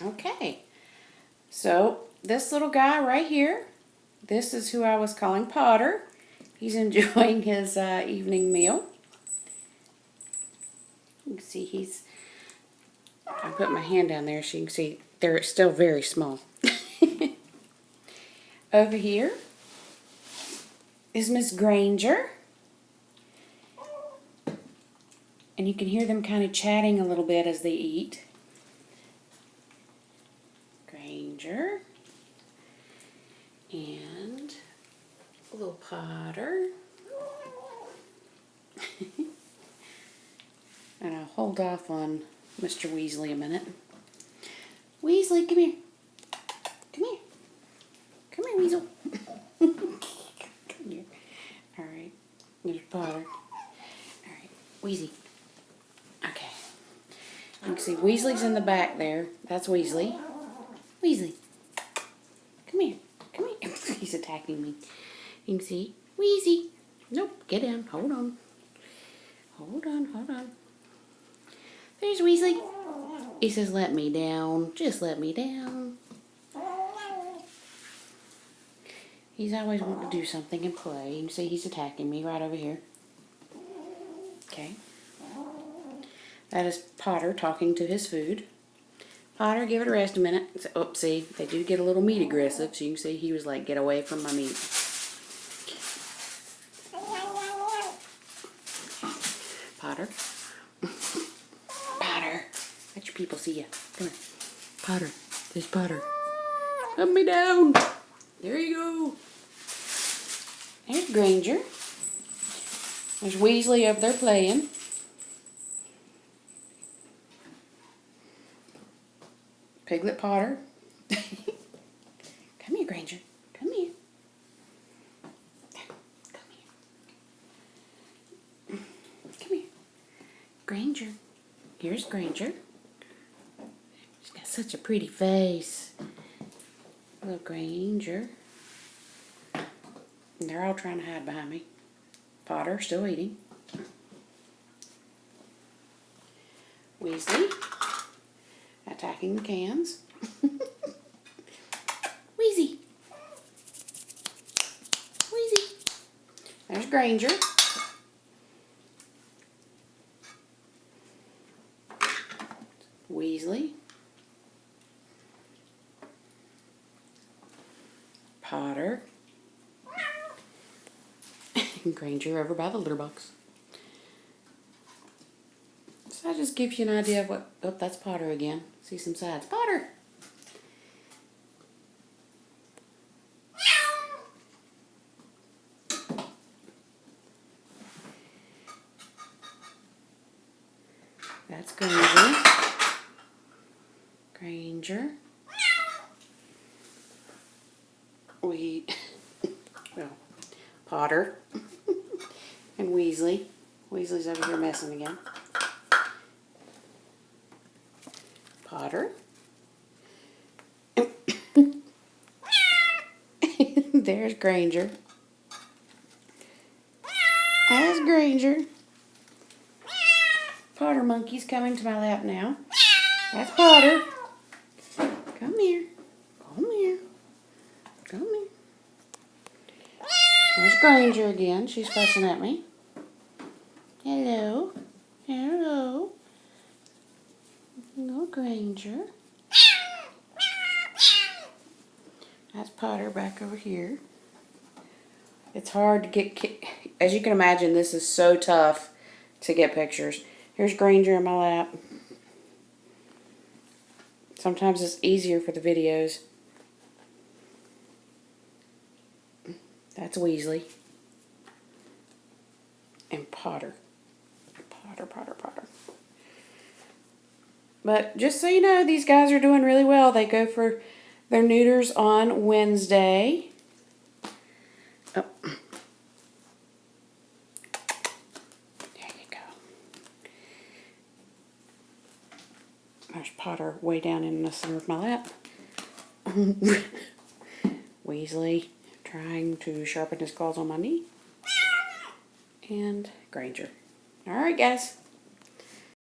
Okay, so this little guy right here, this is who I was calling Potter. He's enjoying his evening meal. You can see I put my hand down there so you can see they're still very small. Over here is Miss Granger. And you can hear them kind of chatting a little bit as they eat. Granger. And a little Potter. And I'll hold off on Mr. Weasley a minute. Weasley, come here. Come here. Come here, Weasel. Come here. Alright. There's Potter. Alright. Wheezy. Okay. You can see Weasley's in the back there. That's Weasley. Weasley. Come here. Come here. He's attacking me. You can see Weezy. Nope. Get down. Hold on. Hold on. Hold on. There's Weasley. He says, let me down. Just let me down. He's always wanting to do something and play. You can see he's attacking me right over here. Okay. That is Potter talking to his food. Potter, give it a rest a minute. Oh, see, they do get a little meat aggressive, so you can see he was like, get away from my meat. Potter. Potter. Let your people see you. Come on. Potter. There's Potter. Let me down. There you go. There's Granger. There's Weasley over there playing. Piglet Potter. Come here, Granger. Come here. Come here. Come here. Granger. Here's Granger. She's got such a pretty face. Little Granger. And they're all trying to hide behind me. Potter still eating. Weasley. Attacking the cans. Wheezy. Wheezy. There's Granger. Weasley. Potter. Granger over by the litter box. So that just gives you an idea of what... Oh, that's Potter again. See some sides. Potter! That's Granger. Granger. Well, Potter. And Weasley. Weasley's over here messing again. Potter. There's Granger. There's Granger. Potter monkey's coming to my lap now. That's Potter. Come here. Come here. Come here. There's Granger again. She's fussing at me. Hello. Hello. Hello, Granger. That's Potter back over here. It's hard to get... As you can imagine, this is so tough to get pictures. Here's Granger in my lap. Sometimes it's easier for the videos. That's Weasley. And Potter. Potter, Potter, Potter. But just so you know, these guys are doing really well. They go for their neuters on Wednesday. Oh. There you go. There's Potter way down in the center of my lap. Weasley trying to sharpen his claws on my knee. And Granger. Alright, guys.